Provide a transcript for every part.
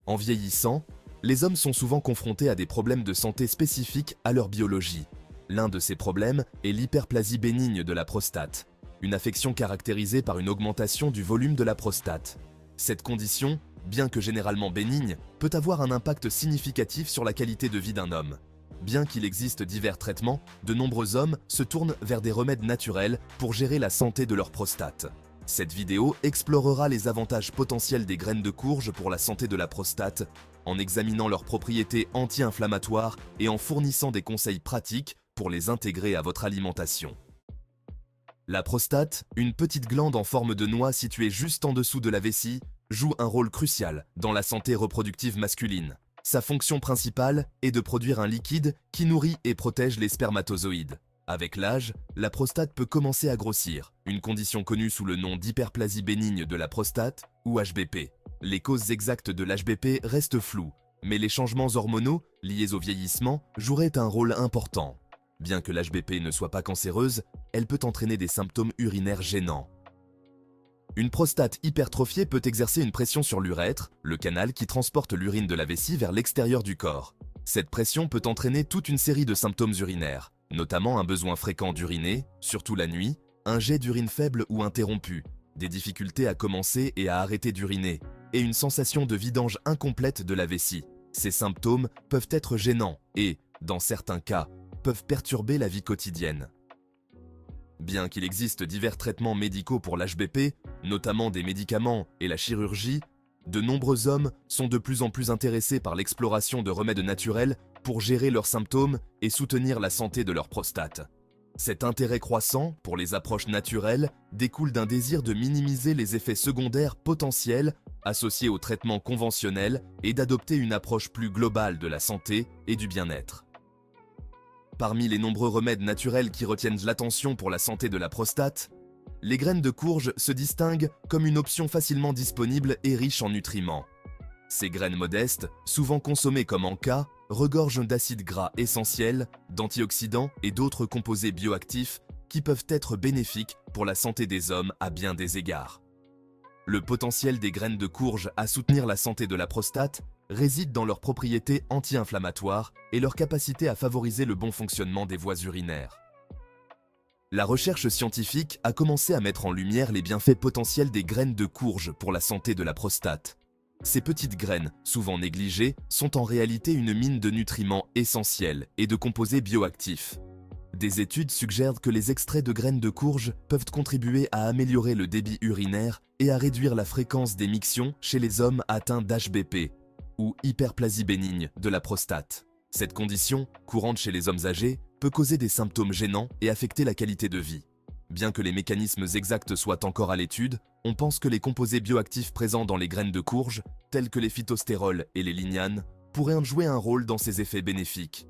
En vieillissant, les hommes sont souvent confrontés à des problèmes de santé spécifiques à leur biologie. L'un de ces problèmes est l'hyperplasie bénigne de la prostate, une affection caractérisée par une augmentation du volume de la prostate. Cette condition, bien que généralement bénigne, peut avoir un impact significatif sur la qualité de vie d'un homme. Bien qu'il existe divers traitements, de nombreux hommes se tournent vers des remèdes naturels pour gérer la santé de leur prostate. Cette vidéo explorera les avantages potentiels des graines de courge pour la santé de la prostate, en examinant leurs propriétés anti-inflammatoires et en fournissant des conseils pratiques pour les intégrer à votre alimentation. La prostate, une petite glande en forme de noix située juste en dessous de la vessie, joue un rôle crucial dans la santé reproductive masculine. Sa fonction principale est de produire un liquide qui nourrit et protège les spermatozoïdes. Avec l'âge, la prostate peut commencer à grossir, une condition connue sous le nom d'hyperplasie bénigne de la prostate ou HBP. Les causes exactes de l'HBP restent floues, mais les changements hormonaux liés au vieillissement joueraient un rôle important. Bien que l'HBP ne soit pas cancéreuse, elle peut entraîner des symptômes urinaires gênants. Une prostate hypertrophiée peut exercer une pression sur l'urètre, le canal qui transporte l'urine de la vessie vers l'extérieur du corps. Cette pression peut entraîner toute une série de symptômes urinaires, notamment un besoin fréquent d'uriner, surtout la nuit, un jet d'urine faible ou interrompu, des difficultés à commencer et à arrêter d'uriner, et une sensation de vidange incomplète de la vessie. Ces symptômes peuvent être gênants et, dans certains cas, peuvent perturber la vie quotidienne. Bien qu'il existe divers traitements médicaux pour l'HBP, notamment des médicaments et la chirurgie, de nombreux hommes sont de plus en plus intéressés par l'exploration de remèdes naturels pour gérer leurs symptômes et soutenir la santé de leur prostate. Cet intérêt croissant pour les approches naturelles découle d'un désir de minimiser les effets secondaires potentiels associés aux traitements conventionnels et d'adopter une approche plus globale de la santé et du bien-être. Parmi les nombreux remèdes naturels qui retiennent l'attention pour la santé de la prostate, les graines de courge se distinguent comme une option facilement disponible et riche en nutriments. Ces graines modestes, souvent consommées comme encas, regorgent d'acides gras essentiels, d'antioxydants et d'autres composés bioactifs qui peuvent être bénéfiques pour la santé des hommes à bien des égards. Le potentiel des graines de courge à soutenir la santé de la prostate réside dans leurs propriétés anti-inflammatoires et leur capacité à favoriser le bon fonctionnement des voies urinaires. La recherche scientifique a commencé à mettre en lumière les bienfaits potentiels des graines de courge pour la santé de la prostate. Ces petites graines, souvent négligées, sont en réalité une mine de nutriments essentiels et de composés bioactifs. Des études suggèrent que les extraits de graines de courge peuvent contribuer à améliorer le débit urinaire et à réduire la fréquence des mictions chez les hommes atteints d'HBP, ou hyperplasie bénigne de la prostate. Cette condition, courante chez les hommes âgés, peut causer des symptômes gênants et affecter la qualité de vie. Bien que les mécanismes exacts soient encore à l'étude, on pense que les composés bioactifs présents dans les graines de courge, tels que les phytostérols et les lignanes, pourraient jouer un rôle dans ces effets bénéfiques.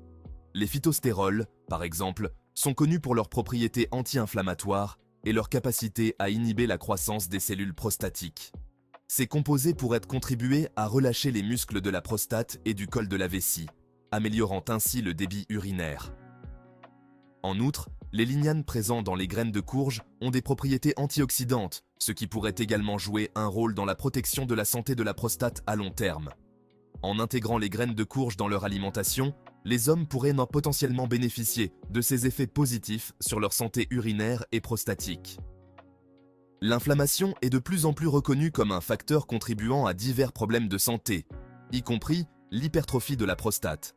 Les phytostérols, par exemple, sont connus pour leurs propriétés anti-inflammatoires et leur capacité à inhiber la croissance des cellules prostatiques. Ces composés pourraient contribuer à relâcher les muscles de la prostate et du col de la vessie, améliorant ainsi le débit urinaire. En outre, les lignanes présentes dans les graines de courge ont des propriétés antioxydantes, ce qui pourrait également jouer un rôle dans la protection de la santé de la prostate à long terme. En intégrant les graines de courge dans leur alimentation, les hommes pourraient potentiellement bénéficier de ces effets positifs sur leur santé urinaire et prostatique. L'inflammation est de plus en plus reconnue comme un facteur contribuant à divers problèmes de santé, y compris l'hypertrophie de la prostate.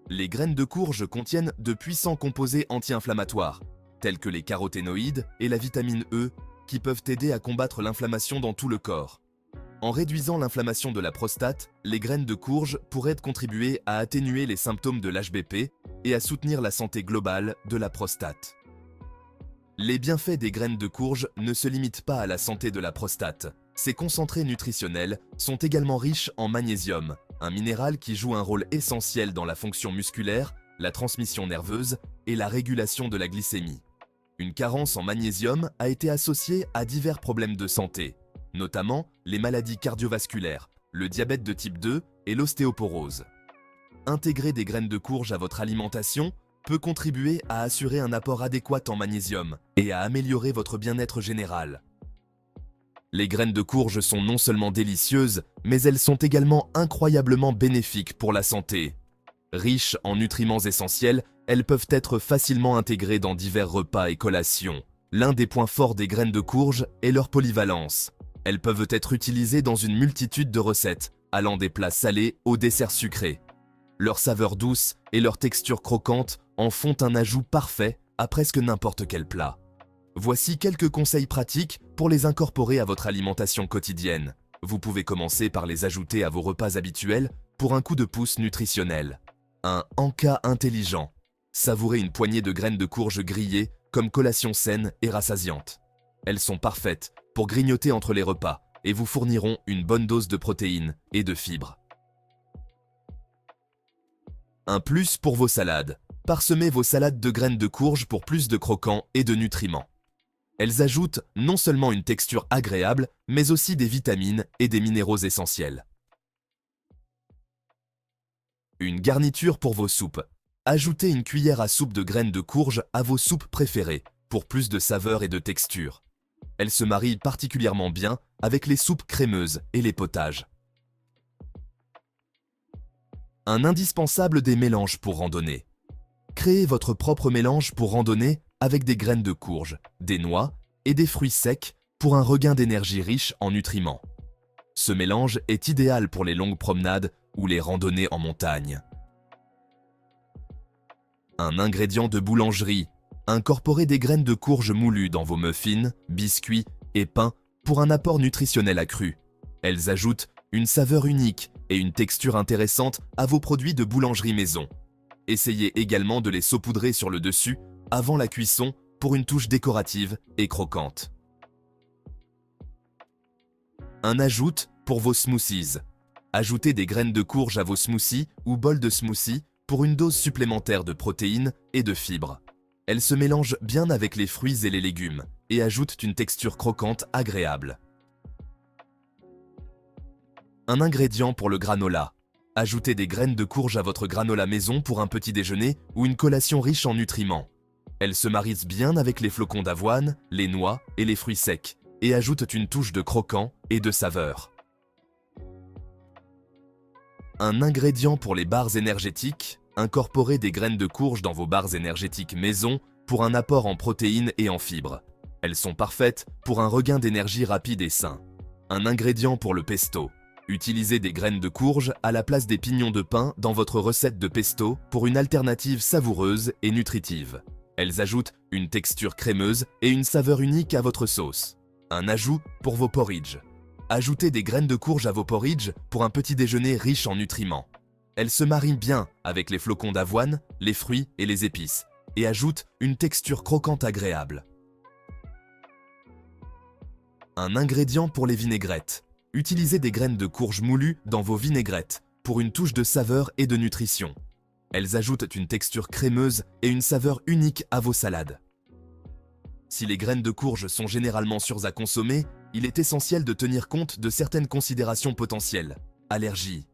Les graines de courge contiennent de puissants composés anti-inflammatoires, tels que les caroténoïdes et la vitamine E, qui peuvent aider à combattre l'inflammation dans tout le corps. En réduisant l'inflammation de la prostate, les graines de courge pourraient contribuer à atténuer les symptômes de l'HBP et à soutenir la santé globale de la prostate. Les bienfaits des graines de courge ne se limitent pas à la santé de la prostate. Ces concentrés nutritionnels sont également riches en magnésium, un minéral qui joue un rôle essentiel dans la fonction musculaire, la transmission nerveuse et la régulation de la glycémie. Une carence en magnésium a été associée à divers problèmes de santé, notamment les maladies cardiovasculaires, le diabète de type 2 et l'ostéoporose. Intégrer des graines de courge à votre alimentation peut contribuer à assurer un apport adéquat en magnésium et à améliorer votre bien-être général. Les graines de courge sont non seulement délicieuses, mais elles sont également incroyablement bénéfiques pour la santé. Riches en nutriments essentiels, elles peuvent être facilement intégrées dans divers repas et collations. L'un des points forts des graines de courge est leur polyvalence. Elles peuvent être utilisées dans une multitude de recettes, allant des plats salés aux desserts sucrés. Leur saveur douce et leur texture croquante en font un ajout parfait à presque n'importe quel plat. Voici quelques conseils pratiques pour les incorporer à votre alimentation quotidienne. Vous pouvez commencer par les ajouter à vos repas habituels pour un coup de pouce nutritionnel. Un encas intelligent. Savourez une poignée de graines de courge grillées comme collation saine et rassasiante. Elles sont parfaites pour grignoter entre les repas et vous fourniront une bonne dose de protéines et de fibres. Un plus pour vos salades. Parsemez vos salades de graines de courge pour plus de croquants et de nutriments. Elles ajoutent non seulement une texture agréable, mais aussi des vitamines et des minéraux essentiels. Une garniture pour vos soupes. Ajoutez une cuillère à soupe de graines de courge à vos soupes préférées pour plus de saveur et de texture. Elles se marient particulièrement bien avec les soupes crémeuses et les potages. Un indispensable des mélanges pour randonnée. Créez votre propre mélange pour randonnée avec des graines de courge, des noix et des fruits secs pour un regain d'énergie riche en nutriments. Ce mélange est idéal pour les longues promenades ou les randonnées en montagne. Un ingrédient de boulangerie. Incorporez des graines de courge moulues dans vos muffins, biscuits et pains pour un apport nutritionnel accru. Elles ajoutent une saveur unique et une texture intéressante à vos produits de boulangerie maison. Essayez également de les saupoudrer sur le dessus avant la cuisson pour une touche décorative et croquante. Un ajout pour vos smoothies. Ajoutez des graines de courge à vos smoothies ou bols de smoothie pour une dose supplémentaire de protéines et de fibres. Elles se mélangent bien avec les fruits et les légumes et ajoutent une texture croquante agréable. Un ingrédient pour le granola. Ajoutez des graines de courge à votre granola maison pour un petit déjeuner ou une collation riche en nutriments. Elles se marient bien avec les flocons d'avoine, les noix et les fruits secs et ajoutent une touche de croquant et de saveur. Un ingrédient pour les barres énergétiques. Incorporez des graines de courge dans vos barres énergétiques maison pour un apport en protéines et en fibres. Elles sont parfaites pour un regain d'énergie rapide et sain. Un ingrédient pour le pesto. Utilisez des graines de courge à la place des pignons de pain dans votre recette de pesto pour une alternative savoureuse et nutritive. Elles ajoutent une texture crémeuse et une saveur unique à votre sauce. Un ajout pour vos porridge. Ajoutez des graines de courge à vos porridge pour un petit déjeuner riche en nutriments. Elles se marient bien avec les flocons d'avoine, les fruits et les épices et ajoutent une texture croquante agréable. Un ingrédient pour les vinaigrettes. Utilisez des graines de courge moulues dans vos vinaigrettes pour une touche de saveur et de nutrition. Elles ajoutent une texture crémeuse et une saveur unique à vos salades. Si les graines de courge sont généralement sûres à consommer, il est essentiel de tenir compte de certaines considérations potentielles. Allergies.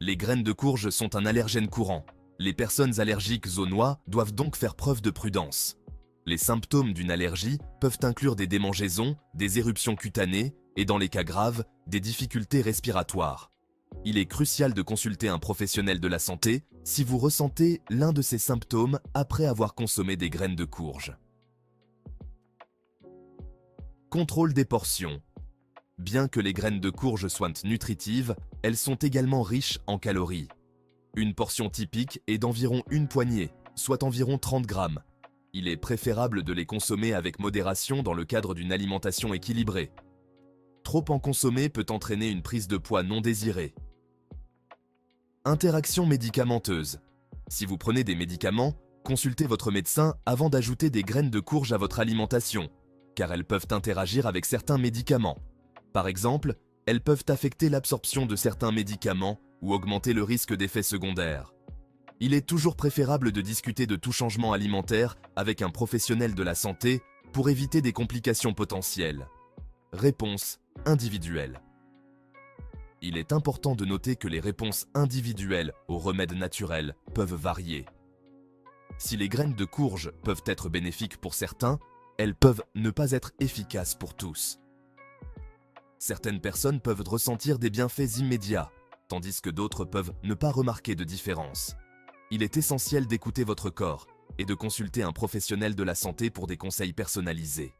Les graines de courge sont un allergène courant. Les personnes allergiques aux noix doivent donc faire preuve de prudence. Les symptômes d'une allergie peuvent inclure des démangeaisons, des éruptions cutanées et, dans les cas graves, des difficultés respiratoires. Il est crucial de consulter un professionnel de la santé si vous ressentez l'un de ces symptômes après avoir consommé des graines de courge. Contrôle des portions. Bien que les graines de courge soient nutritives, elles sont également riches en calories. Une portion typique est d'environ une poignée, soit environ 30 grammes. Il est préférable de les consommer avec modération dans le cadre d'une alimentation équilibrée. Trop en consommer peut entraîner une prise de poids non désirée. Interaction médicamenteuse. Si vous prenez des médicaments, consultez votre médecin avant d'ajouter des graines de courge à votre alimentation, car elles peuvent interagir avec certains médicaments. Par exemple, elles peuvent affecter l'absorption de certains médicaments ou augmenter le risque d'effets secondaires. Il est toujours préférable de discuter de tout changement alimentaire avec un professionnel de la santé pour éviter des complications potentielles. Réponse individuelle. Il est important de noter que les réponses individuelles aux remèdes naturels peuvent varier. Si les graines de courge peuvent être bénéfiques pour certains, elles peuvent ne pas être efficaces pour tous. Certaines personnes peuvent ressentir des bienfaits immédiats, tandis que d'autres peuvent ne pas remarquer de différence. Il est essentiel d'écouter votre corps et de consulter un professionnel de la santé pour des conseils personnalisés.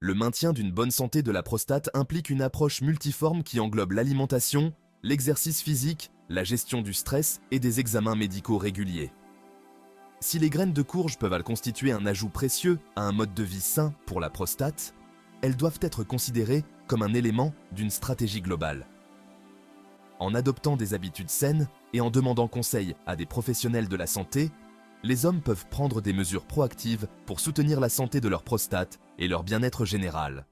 Le maintien d'une bonne santé de la prostate implique une approche multiforme qui englobe l'alimentation, l'exercice physique, la gestion du stress et des examens médicaux réguliers. Si les graines de courge peuvent constituer un ajout précieux à un mode de vie sain pour la prostate, elles doivent être considérées comme un élément d'une stratégie globale. En adoptant des habitudes saines et en demandant conseil à des professionnels de la santé, les hommes peuvent prendre des mesures proactives pour soutenir la santé de leur prostate et leur bien-être général.